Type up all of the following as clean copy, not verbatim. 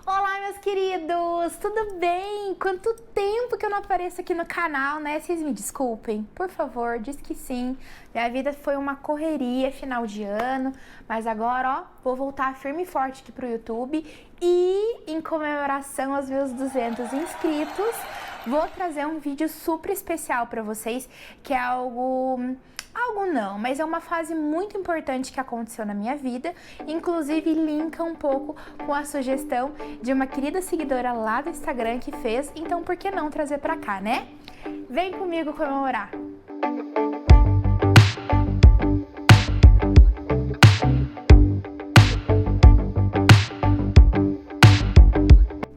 Olá, meus queridos! Tudo bem? Quanto tempo que eu não apareço aqui no canal, né? Vocês me desculpem, por favor, diz que sim. Minha vida foi uma correria final de ano, mas agora, ó, vou voltar firme e forte aqui pro YouTube e em comemoração aos meus 200 inscritos, vou trazer um vídeo super especial para vocês, que é algo não, mas é uma fase muito importante que aconteceu na minha vida, inclusive linka um pouco com a sugestão de uma querida seguidora lá do Instagram que fez, então por que não trazer pra cá, né? Vem comigo comemorar!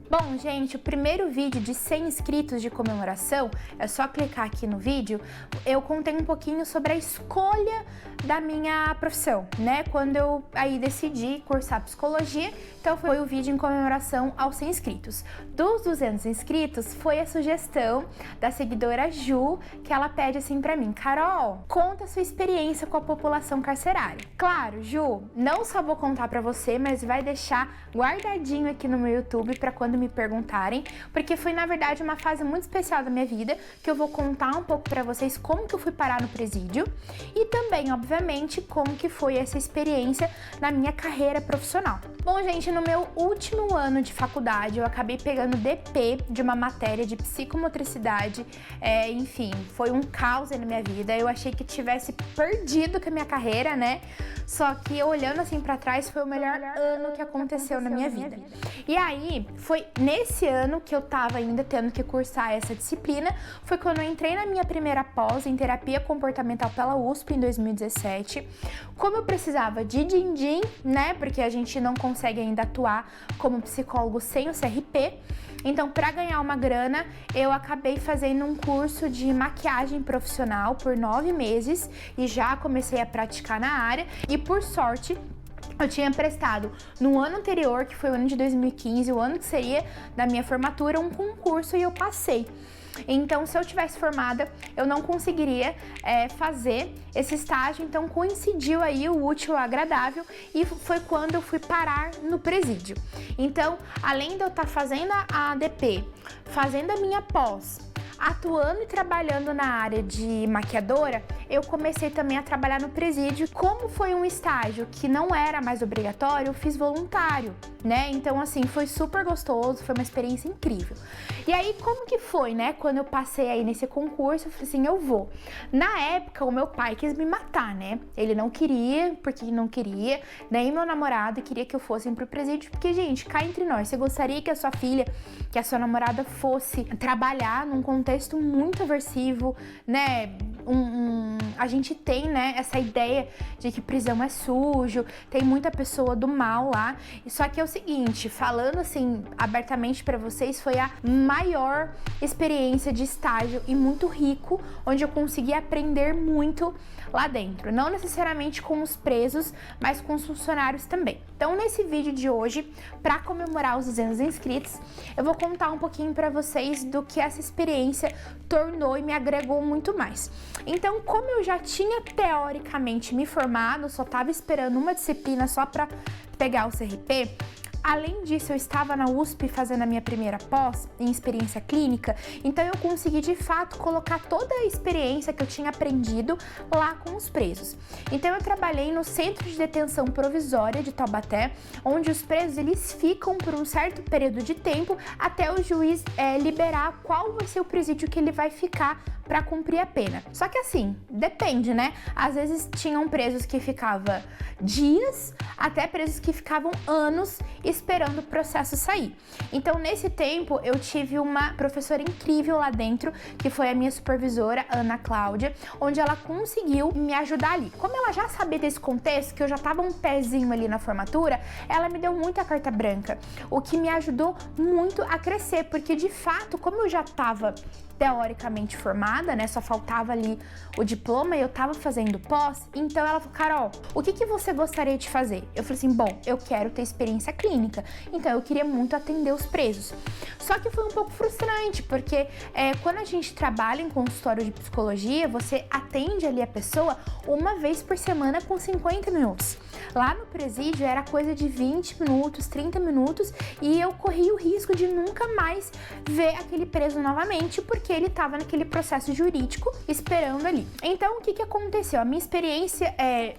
Bom, gente, o primeiro vídeo de 100 inscritos de comemoração, é só clicar aqui no vídeo, eu contei um pouquinho sobre a escolha da minha profissão, né? Quando eu aí decidi cursar psicologia, então foi o vídeo em comemoração aos 100 inscritos. Dos 200 inscritos, foi a sugestão da seguidora Ju, que ela pede assim pra mim: Carol, conta a sua experiência com a população carcerária. Claro, Ju, não só vou contar pra você, mas vai deixar guardadinho aqui no meu YouTube pra quando me perguntarem, porque foi na verdade uma fase muito especial da minha vida, que eu vou contar um pouco pra vocês como que eu fui parar no presídio e também, obviamente, como que foi essa experiência na minha carreira profissional. Bom, gente, no meu último ano de faculdade, eu acabei pegando DP de uma matéria de psicomotricidade, enfim, foi um caos na minha vida, eu achei que tivesse perdido com a minha carreira, né? Só que olhando assim pra trás, foi o melhor ano que aconteceu na minha vida. E aí, foi nesse ano que eu tava ainda tendo que cursar essa disciplina, foi quando eu entrei na minha primeira pós em terapia comportamental pela USP em 2017. Como eu precisava de din-din, né, porque a gente não consegue ainda atuar como psicólogo sem o CRP, então para ganhar uma grana, eu acabei fazendo um curso de maquiagem profissional por 9 meses e já comecei a praticar na área e por sorte, eu tinha prestado no ano anterior, que foi o ano de 2015, o ano que seria da minha formatura, um concurso e eu passei. Então, se eu tivesse formada, eu não conseguiria fazer esse estágio, então coincidiu aí o útil ao agradável e foi quando eu fui parar no presídio. Então, além de eu estar fazendo a ADP, fazendo a minha pós, atuando e trabalhando na área de maquiadora, eu comecei também a trabalhar no presídio. Como foi um estágio que não era mais obrigatório, eu fiz voluntário, né? Então, assim, foi super gostoso, foi uma experiência incrível. E aí, como que foi, né? Quando eu passei aí nesse concurso, eu falei assim, eu vou. Na época, o meu pai quis me matar, né? Ele não queria, porque não queria, nem meu namorado queria que eu fosse pro presídio, porque, gente, cá entre nós, você gostaria que a sua filha, que a sua namorada fosse trabalhar num contexto muito aversivo, né? A gente tem, né, essa ideia de que prisão é sujo, tem muita pessoa do mal lá. Só que é o seguinte, falando assim abertamente pra vocês, foi a maior experiência de estágio e muito rico, onde eu consegui aprender muito lá dentro. Não necessariamente com os presos, mas com os funcionários também. Então, nesse vídeo de hoje, para comemorar os 200 inscritos, eu vou contar um pouquinho para vocês do que essa experiência tornou e me agregou muito mais. Então, como eu já tinha teoricamente me formado, só estava esperando uma disciplina só para pegar o CRP, além disso, eu estava na USP fazendo a minha primeira pós em experiência clínica, então eu consegui de fato colocar toda a experiência que eu tinha aprendido lá com os presos. Então eu trabalhei no Centro de Detenção Provisória de Taubaté, onde os presos eles ficam por um certo período de tempo até o juiz liberar qual vai ser o presídio que ele vai ficar para cumprir a pena. Só que assim, depende, né? Às vezes tinham presos que ficavam dias, até presos que ficavam anos esperando o processo sair. Então, nesse tempo, eu tive uma professora incrível lá dentro, que foi a minha supervisora, Ana Cláudia, onde ela conseguiu me ajudar ali. Como ela já sabia desse contexto, que eu já tava um pezinho ali na formatura, ela me deu muita carta branca, o que me ajudou muito a crescer, porque de fato, como eu já tava teoricamente formada, né, só faltava ali o diploma e eu tava fazendo pós, então ela falou, Carol, o que você gostaria de fazer? Eu falei assim, bom, eu quero ter experiência clínica, então eu queria muito atender os presos. Só que foi um pouco frustrante, porque quando a gente trabalha em consultório de psicologia, você atende ali a pessoa uma vez por semana com 50 minutos. Lá no presídio era coisa de 20 minutos, 30 minutos e eu corri o risco de nunca mais ver aquele preso novamente porque ele estava naquele processo jurídico esperando ali. Então, o que aconteceu? A minha experiência,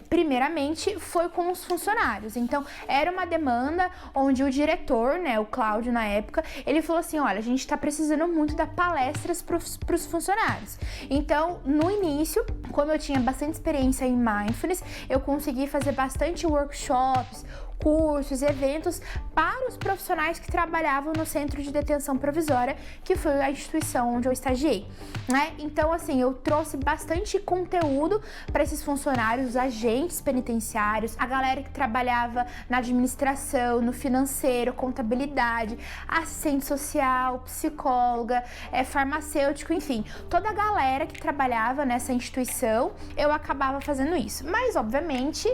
primeiramente, foi com os funcionários. Então, era uma demanda onde o diretor, né, o Cláudio na época, ele falou assim, olha, a gente está precisando muito dar palestras para os funcionários. Então, no início, como eu tinha bastante experiência em mindfulness, eu consegui fazer bastante workshops, cursos, eventos para os profissionais que trabalhavam no Centro de Detenção Provisória, que foi a instituição onde eu estagiei, né? Então, assim, eu trouxe bastante conteúdo para esses funcionários, os agentes penitenciários, a galera que trabalhava na administração, no financeiro, contabilidade, assistente social, psicóloga, farmacêutico, enfim, toda a galera que trabalhava nessa instituição, eu acabava fazendo isso. Mas, obviamente,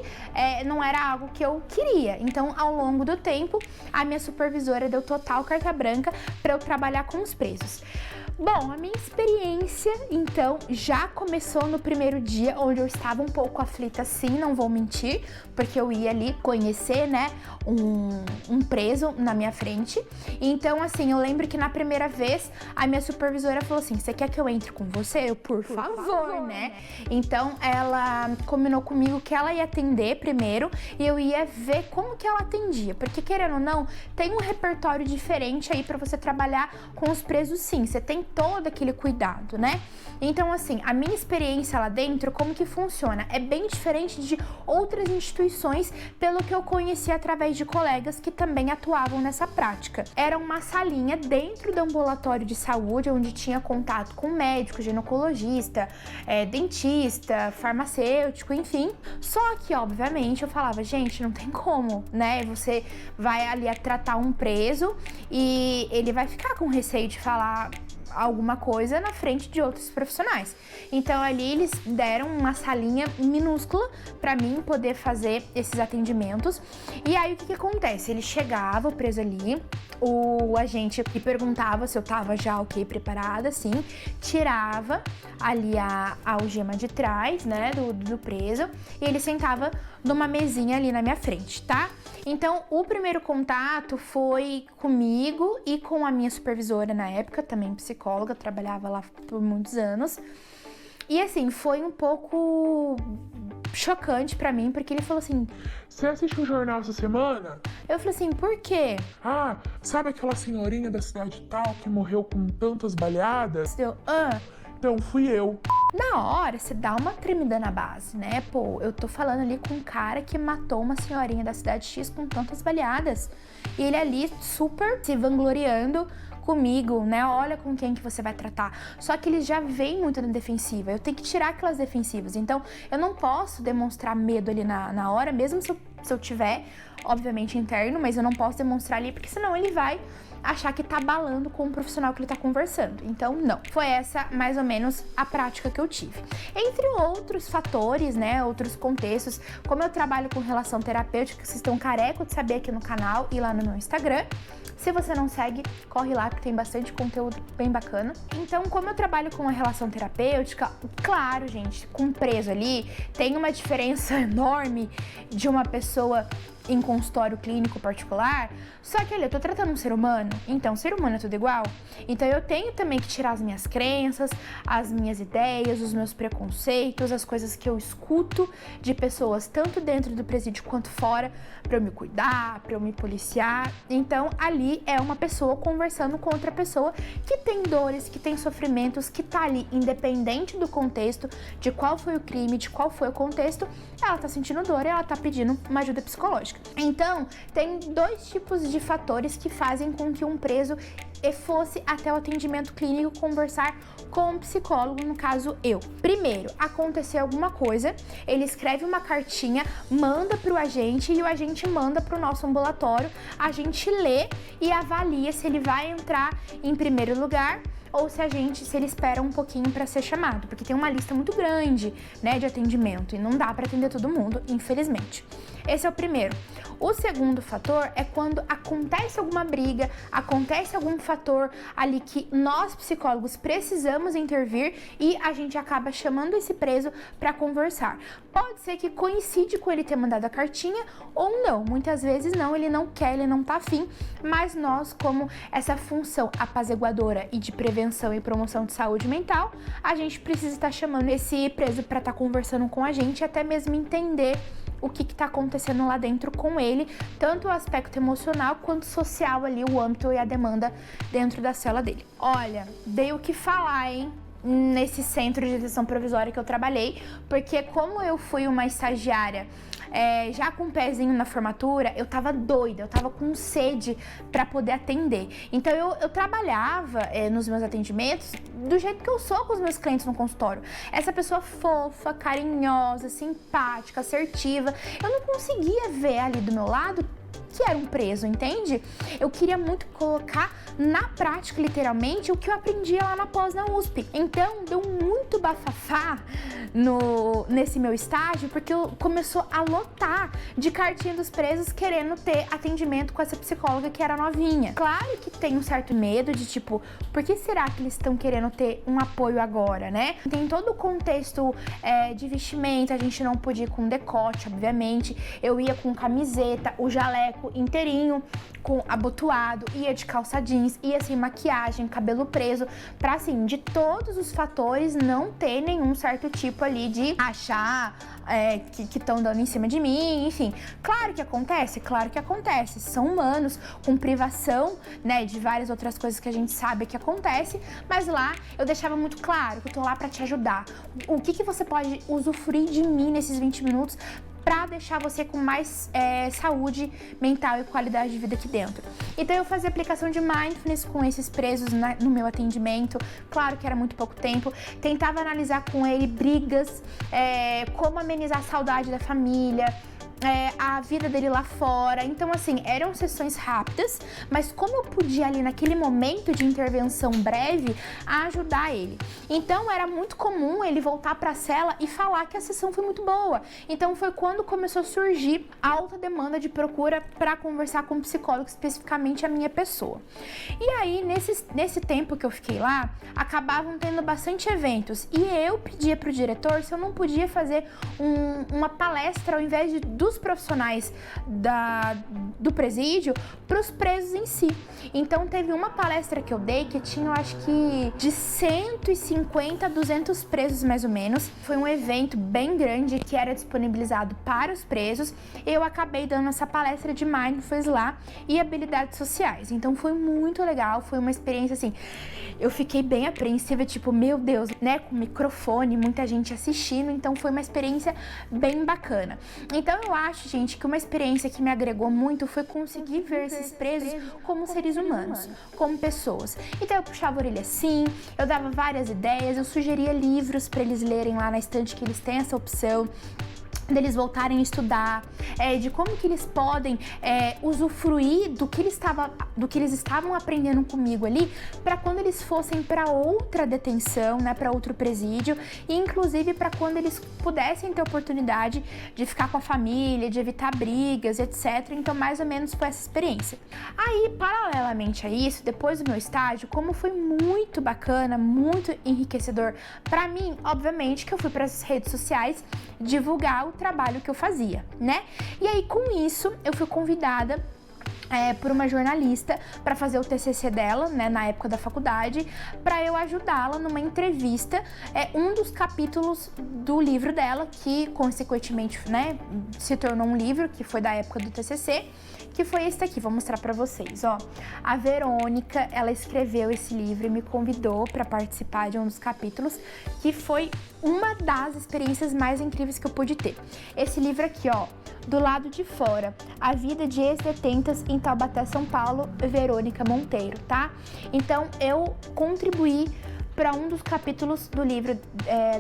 não era algo que eu queria. Então, ao longo do tempo, a minha supervisora deu total carta branca para eu trabalhar com os presos. Bom, a minha experiência, então, já começou no primeiro dia, onde eu estava um pouco aflita, sim, não vou mentir, porque eu ia ali conhecer, né, um preso na minha frente. Então, assim, eu lembro que na primeira vez, a minha supervisora falou assim, você quer que eu entre com você? Eu, por favor, né? Então, ela combinou comigo que ela ia atender primeiro e eu ia ver como que ela atendia, porque, querendo ou não, tem um repertório diferente aí para você trabalhar com os presos, sim, você tem todo aquele cuidado, né? Então, assim, a minha experiência lá dentro, como que funciona? É bem diferente de outras instituições, pelo que eu conheci através de colegas que também atuavam nessa prática. Era uma salinha dentro do ambulatório de saúde, onde tinha contato com médico, ginecologista, dentista, farmacêutico, enfim. Só que, obviamente, eu falava, gente, não tem como, né? Você vai ali a tratar um preso e ele vai ficar com receio de falar alguma coisa na frente de outros profissionais. Então ali eles deram uma salinha minúscula para mim poder fazer esses atendimentos. E aí o que acontece? Ele chegava, o preso ali, o agente me perguntava se eu tava já ok, preparada, assim, tirava ali a algema de trás, né, do preso, e ele sentava numa mesinha ali na minha frente, tá? Então, o primeiro contato foi comigo e com a minha supervisora na época, também psicóloga, trabalhava lá por muitos anos. E assim, foi um pouco chocante pra mim, porque ele falou assim, você assistiu o jornal essa semana? Eu falei assim, por quê? Ah, sabe aquela senhorinha da cidade tal que morreu com tantas baleadas? Então, fui eu. Na hora, você dá uma tremida na base, né? Pô, eu tô falando ali com um cara que matou uma senhorinha da cidade X com tantas baleadas. E ele ali super se vangloriando comigo, né? Olha com quem que você vai tratar. Só que ele já vem muito na defensiva. Eu tenho que tirar aquelas defensivas. Então, eu não posso demonstrar medo ali na hora, mesmo se eu tiver, obviamente, interno, mas eu não posso demonstrar ali, porque senão ele vai achar que tá abalando com o profissional que ele tá conversando. Então, não. Foi essa, mais ou menos, a prática que eu tive. Entre outros fatores, né, outros contextos, como eu trabalho com relação terapêutica, vocês estão carecos de saber aqui no canal e lá no meu Instagram. Se você não segue, corre lá, porque tem bastante conteúdo bem bacana. Então, como eu trabalho com a relação terapêutica, claro, gente, com preso ali, tem uma diferença enorme de uma pessoa em consultório clínico particular, só que ali eu tô tratando um ser humano, então ser humano é tudo igual. Então eu tenho também que tirar as minhas crenças, as minhas ideias, os meus preconceitos, as coisas que eu escuto de pessoas tanto dentro do presídio quanto fora, pra eu me cuidar, pra eu me policiar. Então ali é uma pessoa conversando com outra pessoa que tem dores, que tem sofrimentos, que tá ali independente do contexto, de qual foi o crime, de qual foi o contexto, ela tá sentindo dor e ela tá pedindo uma ajuda psicológica. Então, tem dois tipos de fatores que fazem com que um preso fosse até o atendimento clínico conversar com um psicólogo, no caso eu. Primeiro, aconteceu alguma coisa, ele escreve uma cartinha, manda pro agente e o agente manda pro nosso ambulatório, a gente lê e avalia se ele vai entrar em primeiro lugar ou se ele espera um pouquinho para ser chamado, porque tem uma lista muito grande, né, de atendimento e não dá para atender todo mundo, infelizmente. Esse é o primeiro. O segundo fator é quando acontece alguma briga, acontece algum fator ali que nós psicólogos precisamos intervir e a gente acaba chamando esse preso para conversar. Pode ser que coincide com ele ter mandado a cartinha ou não. Muitas vezes não, ele não quer, ele não tá afim, mas nós, como essa função apaziguadora e de prevenção e promoção de saúde mental, a gente precisa estar chamando esse preso para estar conversando com a gente e até mesmo entender o que está acontecendo lá dentro com ele, tanto o aspecto emocional quanto social ali, o âmbito e a demanda dentro da cela dele. Olha, dei o que falar, hein? Nesse centro de detenção provisória que eu trabalhei, porque como eu fui uma estagiária já com um pezinho na formatura, eu tava doida, eu tava com sede para poder atender. Então eu trabalhava nos meus atendimentos do jeito que eu sou com os meus clientes no consultório. Essa pessoa fofa, carinhosa, simpática, assertiva. Eu não conseguia ver ali do meu lado que era um preso, entende? Eu queria muito colocar na prática, literalmente, o que eu aprendia lá na pós na USP. Então, deu muito bafafá nesse meu estágio, porque começou a lotar de cartinha dos presos querendo ter atendimento com essa psicóloga que era novinha. Claro que tem um certo medo de, tipo, por que será que eles estão querendo ter um apoio agora, né? Tem todo o contexto de vestimenta, a gente não podia ir com decote, obviamente. Eu ia com camiseta, o jaleco inteirinho, com abotoado, ia de calça jeans, ia sem maquiagem, cabelo preso, pra assim, de todos os fatores não ter nenhum certo tipo ali de achar que estão dando em cima de mim, enfim. Claro que acontece, são humanos, com privação, né, de várias outras coisas que a gente sabe que acontece, mas lá eu deixava muito claro que eu tô lá pra te ajudar. O que você pode usufruir de mim nesses 20 minutos para deixar você com mais saúde mental e qualidade de vida aqui dentro. Então eu fazia aplicação de mindfulness com esses presos no meu atendimento, claro que era muito pouco tempo, tentava analisar com ele brigas, como amenizar a saudade da família, a vida dele lá fora. Então, assim, eram sessões rápidas, mas como eu podia ali naquele momento de intervenção breve ajudar ele. Então, era muito comum ele voltar para a cela e falar que a sessão foi muito boa. Então, foi quando começou a surgir alta demanda de procura para conversar com o psicólogo, especificamente a minha pessoa. E aí, nesse tempo que eu fiquei lá, acabavam tendo bastante eventos e eu pedia pro diretor se eu não podia fazer uma palestra ao invés dos profissionais do presídio para os presos em si. Então teve uma palestra que eu dei que tinha, eu acho que de 150 a 200 presos mais ou menos. Foi um evento bem grande que era disponibilizado para os presos. Eu acabei dando essa palestra de mindfulness lá e habilidades sociais. Então foi muito legal, foi uma experiência assim, eu fiquei bem apreensiva, tipo, meu Deus, né, com microfone, muita gente assistindo, então foi uma experiência bem bacana. Então eu acho, gente, que uma experiência que me agregou muito foi conseguir ver esses presos como seres humanos, como pessoas. Então eu puxava a orelha assim, eu dava várias ideias, eu sugeria livros para eles lerem lá na estante, que eles têm essa opção deles voltarem a estudar, de como que eles podem usufruir do que eles estavam aprendendo comigo ali, para quando eles fossem para outra detenção, né, para outro presídio, e inclusive para quando eles pudessem ter oportunidade de ficar com a família, de evitar brigas, etc. Então, mais ou menos foi essa experiência. Aí, paralelamente a isso, depois do meu estágio, como foi muito bacana, muito enriquecedor para mim, obviamente que eu fui para as redes sociais divulgar o trabalho que eu fazia, né? E aí, com isso, eu fui convidada por uma jornalista para fazer o TCC dela, né, na época da faculdade, para eu ajudá-la numa entrevista, um dos capítulos do livro dela, que consequentemente, né, se tornou um livro, que foi da época do TCC, que foi esse aqui, vou mostrar para vocês, ó. A Verônica, ela escreveu esse livro e me convidou para participar de um dos capítulos, que foi uma das experiências mais incríveis que eu pude ter. Esse livro aqui, ó, Do Lado de Fora, a vida de ex-detentas em Taubaté, São Paulo, Verônica Monteiro, tá? Então, eu contribuí para um dos capítulos do livro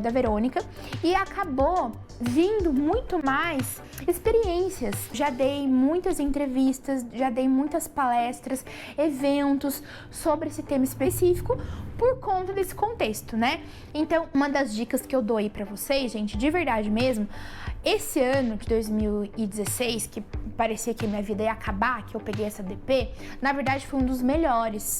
da Verônica e acabou vindo muito mais experiências. Já dei muitas entrevistas, já dei muitas palestras, eventos sobre esse tema específico por conta desse contexto, né? Então, uma das dicas que eu dou aí pra vocês, gente, de verdade mesmo, esse ano de 2016, que parecia que minha vida ia acabar, que eu peguei essa DP, na verdade foi um dos melhores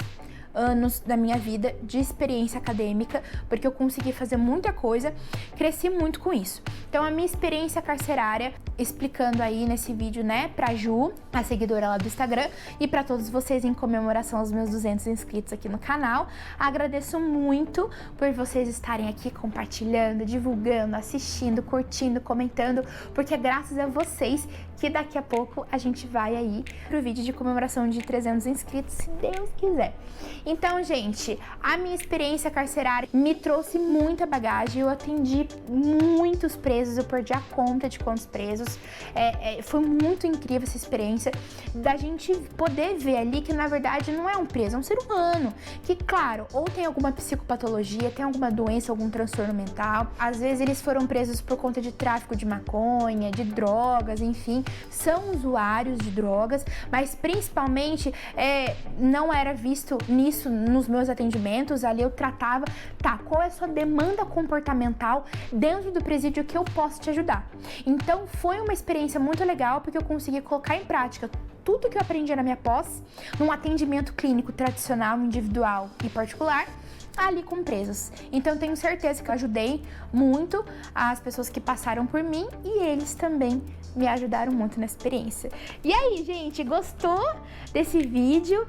anos da minha vida de experiência acadêmica, porque eu consegui fazer muita coisa, cresci muito com isso. Então, a minha experiência carcerária, explicando aí nesse vídeo, né, pra Ju, a seguidora lá do Instagram, e pra todos vocês em comemoração aos meus 200 inscritos aqui no canal. Agradeço muito por vocês estarem aqui compartilhando, divulgando, assistindo, curtindo, comentando, porque é graças a vocês que daqui a pouco a gente vai aí pro vídeo de comemoração de 300 inscritos, se Deus quiser. Então, gente, a minha experiência carcerária me trouxe muita bagagem, eu atendi muitos presos, eu perdi a conta de quantos presos, foi muito incrível essa experiência, da gente poder ver ali que na verdade não é um preso, é um ser humano, que claro, ou tem alguma psicopatologia, tem alguma doença, algum transtorno mental, às vezes eles foram presos por conta de tráfico de maconha, de drogas, enfim, são usuários de drogas, mas principalmente não era visto nisso nos meus atendimentos. Ali eu tratava, tá, qual é a sua demanda comportamental dentro do presídio que eu posso te ajudar. Então foi uma experiência muito legal, porque eu consegui colocar em prática tudo que eu aprendi na minha pós, num atendimento clínico tradicional, individual e particular, ali com presos. Então tenho certeza que eu ajudei muito as pessoas que passaram por mim e eles também me ajudaram muito na experiência. E aí, gente, gostou desse vídeo,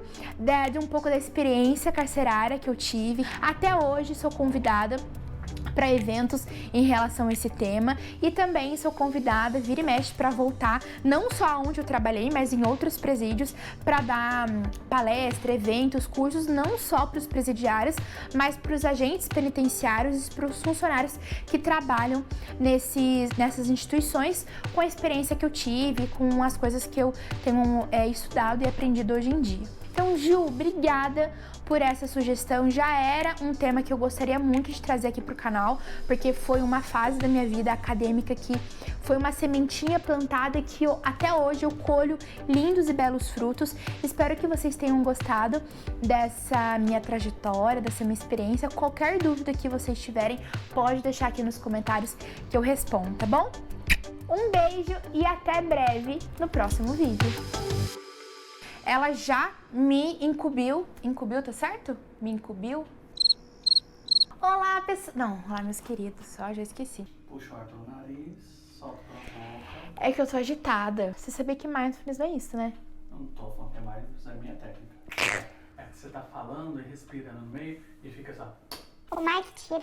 de um pouco da experiência carcerária que eu tive? Até hoje sou convidada para eventos em relação a esse tema e também sou convidada, vira e mexe, para voltar não só onde eu trabalhei, mas em outros presídios para dar palestra, eventos, cursos, não só para os presidiários, mas para os agentes penitenciários e para os funcionários que trabalham nessas instituições, com a experiência que eu tive, com as coisas que eu tenho estudado e aprendido hoje em dia. Então, Ju, obrigada por essa sugestão. Já era um tema que eu gostaria muito de trazer aqui pro canal, porque foi uma fase da minha vida acadêmica que foi uma sementinha plantada que até hoje eu colho lindos e belos frutos. Espero que vocês tenham gostado dessa minha trajetória, dessa minha experiência. Qualquer dúvida que vocês tiverem, pode deixar aqui nos comentários que eu respondo, tá bom? Um beijo e até breve no próximo vídeo. Ela já me incumbiu, tá certo? Me incumbiu. Olá, pessoal. Não, olá, meus queridos, só já esqueci. Puxa o ar pelo nariz, solta pela boca. É que eu tô agitada. Você sabia que mindfulness não é isso, né? Não tô falando que é mindfulness, é a minha técnica. É que você tá falando e respirando no meio e fica só. O mais tira.